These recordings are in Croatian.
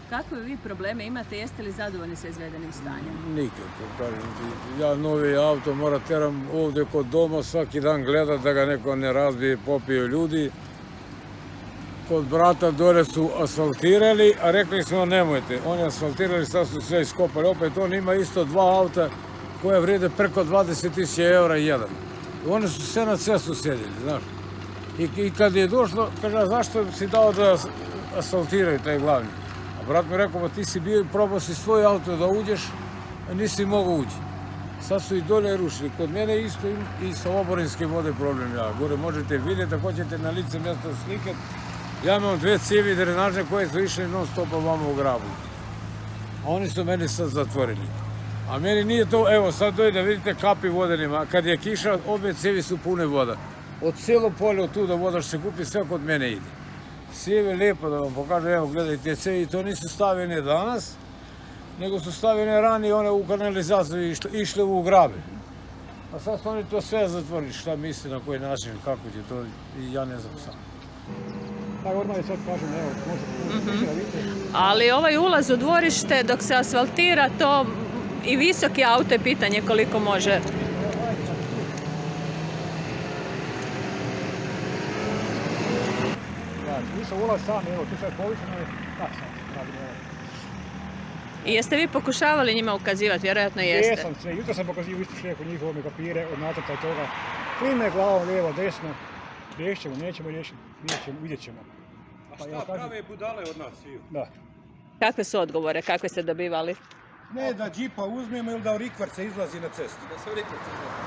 Kakve vi probleme imate? Jeste li zadovoljni sa izvedenim stanjem? Nikako, kažem ti. Ja novi auto mora teram ovdje kod doma svaki dan gledat da ga neko ne razbije, popiju ljudi. Kod brata dole su asfaltirali, a rekli smo nemojte. Oni asfaltirali, sad su sve iskopali. Opet on ima isto dva auta koje vrede preko 20.000 eura jedan. I oni su sve na cestu sjedili, znaš. I kad je došlo, kaže, zašto si dao da asfaltiraju taj glavni? A brat mi rekao, pa ti si bio i probao si svoj auto da uđeš, a nisi mogao ući. Sad su i dolje rušili. Kod mene isto i sa oborinske vode problem ja. Gore možete vidjeti, ako hoćete na lice mjesto slikati. Ja imam dve cijevi drenažne koje su išle non stopa vama u grabu. A oni su meni sad zatvorili. A meni nije to, evo sad dojde, vidite kapi vodenima. Kad je kiša, obje cijevi su pune voda. Od cijelo polje od tuda voda što se kupi, sve kod mene ide. Cijeve lijepo da vam pokažem, evo gledajte cijevi, to nisu stavljene danas, nego su stavljene ranije one u kanalizaciju i išle u grabe. A sad su oni to sve zatvorili, šta misle, na koji način, kako će to, i ja ne znam sam. Tako odmah je sad kažem, evo, može da vidite. Ali ovaj ulaz u dvorište dok se asfaltira, to i visoki auto je pitanje koliko može. Nisam ulaz sam, evo, tu sve povišeno je, tak sam radim, evo. I jeste vi pokušavali njima ukazivati? Vjerojatno jeste. Jesam sve, jutro sam pokazio isto šefu njihove papire od nacrta i toga. Klime glavom, lijevo, desno. Riješit ćemo, nećemo riješiti, vidjet ćemo. A šta, prave budale od nas sviju? Da. Kakve su odgovore? Kakve ste dobivali? Ne, da džipa uzmemo ili da u rikverce izlazi na cestu. Da se u rikverce izlazi.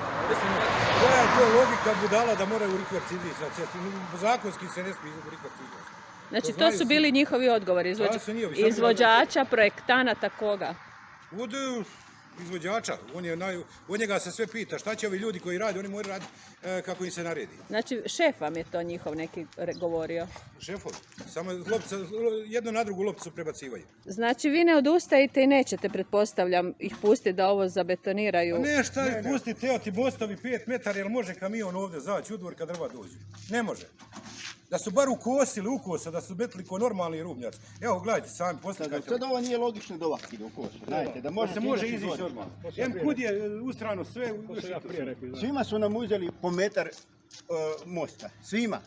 Koja je to logika budala da moraju u rikverce izaći na cestu? Zakonski se ne smije u rikverce izlazi. Znači to su bili njihovi odgovori, izvođača, projektanata, koga? Od izvođača, od njega se sve pita šta će ovi ljudi koji rade, oni moraju raditi kako im se naredi. Znači šef vam je to njihov neki govorio? Šefovi, samo jedno na drugu lopticu prebacivaju. Znači vi ne odustajete i nećete, pretpostavljam, ih pustiti da ovo zabetoniraju? Ne, šta ih pustiti, evo ti bostovi 5 metara, jer može kamion ovdje zaći u dvor kad drva dođu? Ne može. Da su bar ukosili ukosa, da su betili ko normalni rubnjaci. Evo, gledajte, sami poslikajte. Sad ovo nije logično da ovak ide u kosu. Znajte, da se može izići normalno. Kud je ustrano sve. Svima su nam uzeli po metar mosta. Svima.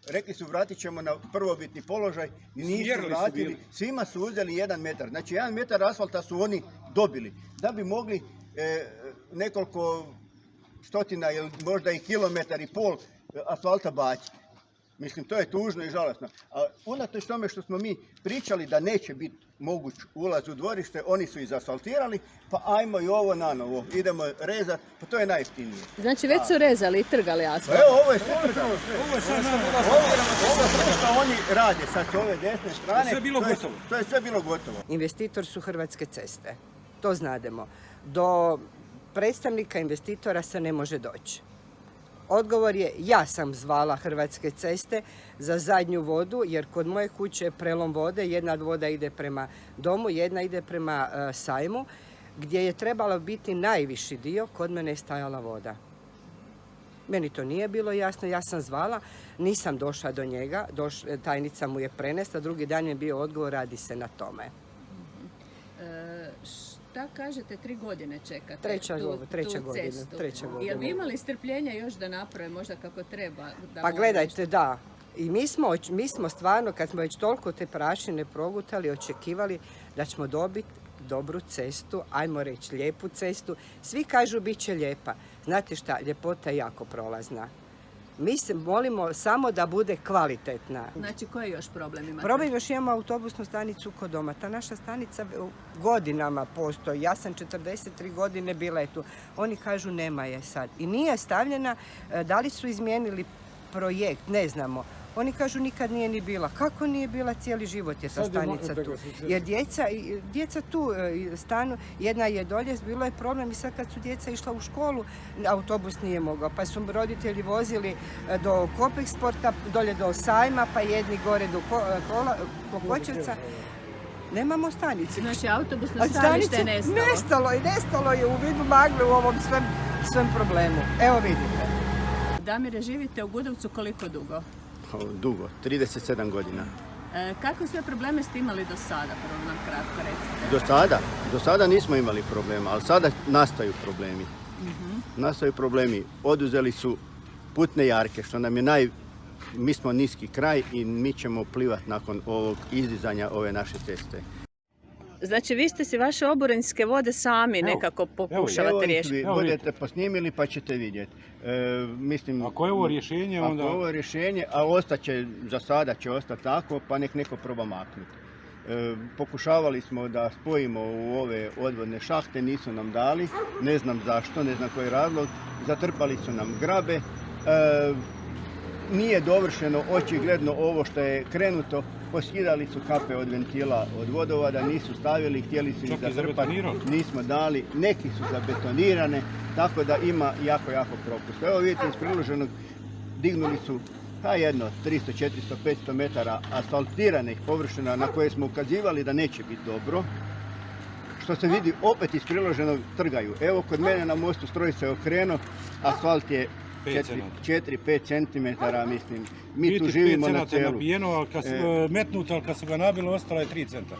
Rekli su vratit ćemo na prvobitni položaj. Nisu vratili. Svima su uzeli 1 metar. Znači 1 metar asfalta su oni dobili. Da bi mogli nekoliko stotina ili možda i kilometar i pol asfalta baciti. Mislim, to je tužno i žalosno. A unatoč tome što smo mi pričali da neće biti moguć ulaz u dvorište, oni su izasfaltirali, pa ajmo i ovo na novo. Idemo rezati, pa to je najjeftinije. Znači već su rezali i trgali asfalt? Evo, ovo je sve trgalo. Ovo je sve što oni rade sad s ove desne strane. Sve bilo gotovo. To je sve bilo gotovo. Investitor su Hrvatske ceste. To znademo. Do predstavnika investitora se ne može doći. Odgovor je, ja sam zvala Hrvatske ceste za zadnju vodu, jer kod moje kuće je prelom vode, jedna voda ide prema domu, jedna ide prema sajmu, gdje je trebalo biti najviši dio, kod mene je stajala voda. Meni to nije bilo jasno, ja sam zvala, nisam došla do njega, tajnica mu je prenesla, drugi dan je bio odgovor, radi se na tome. Šta kažete, 3 godine čekate treća cestu? godina. Jel bi imali strpljenja još da naprave možda kako treba? Pa gledajte, da. I mi smo stvarno, kad smo već toliko te prašine progutali, očekivali da ćemo dobiti dobru cestu, ajmo reći lijepu cestu. Svi kažu bit će lijepa. Znate šta, ljepota je jako prolazna. Mi se molimo samo da bude kvalitetna. Znači, koji još problem imate? Problem još imamo autobusnu stanicu kod doma. Ta naša stanica godinama postoji. Ja sam 43 godine bila je tu. Oni kažu nema je sad. I nije stavljena. Da li su izmijenili projekt? Ne znamo. Oni kažu nikad nije ni bila. Kako nije bila? Cijeli život je ta stanica tu. Jer djeca tu stanu, jedna je dolje, bilo je problem i sad kad su djeca išla u školu, autobus nije mogao. Pa su roditelji vozili do Kopeksporta, dolje do sajma, pa jedni gore do Kokočevca. Nemamo stanice. Znači autobusno stanište je nestalo. Nestalo je u vidu magle u ovom svem problemu. Evo vidite. Damire, živite u Gudovcu koliko dugo? Dugo, 37 godina. Kakve sve probleme ste imali do sada, prvo nam kratko recite? Do sada nismo imali problema, ali sada nastaju problemi. Nastaju problemi. Oduzeli su putne jarke, što nam je mi smo niski kraj i mi ćemo plivati nakon ovog izdizanja ove naše ceste. Znači vi ste si vaše oborinske vode sami nekako pokušavate riješiti. Budete posnimili pa ćete vidjeti. Mislim, Ako je ovo rješenje, onda... Ako je ovo rješenje, a ostaće, za sada će ostati tako, pa nek neko proba maknuti. Pokušavali smo da spojimo u ove odvodne šahte, nisu nam dali, ne znam zašto, ne znam koji je razlog, zatrpali su nam grabe. Nije dovršeno očigledno ovo što je krenuto, poskidali su kape od ventila od vodovoda, nisu stavili, htjeli su ih zatrpati, nismo dali, neki su zabetonirane, tako da ima jako propusta. Evo vidite, iz priloženog dignuli su jedno 300, 400, 500 metara asfaltiranih površina na koje smo ukazivali da neće biti dobro. Što se vidi, opet iz priloženog trgaju. Evo kod mene na mostu stroj se okrenuo, asfalt je 4-5 cm, mislim. Mi tu živimo na celu. Nabijeno, ali metnuto, ali kad su ga nabili, ostalo je 3 cm.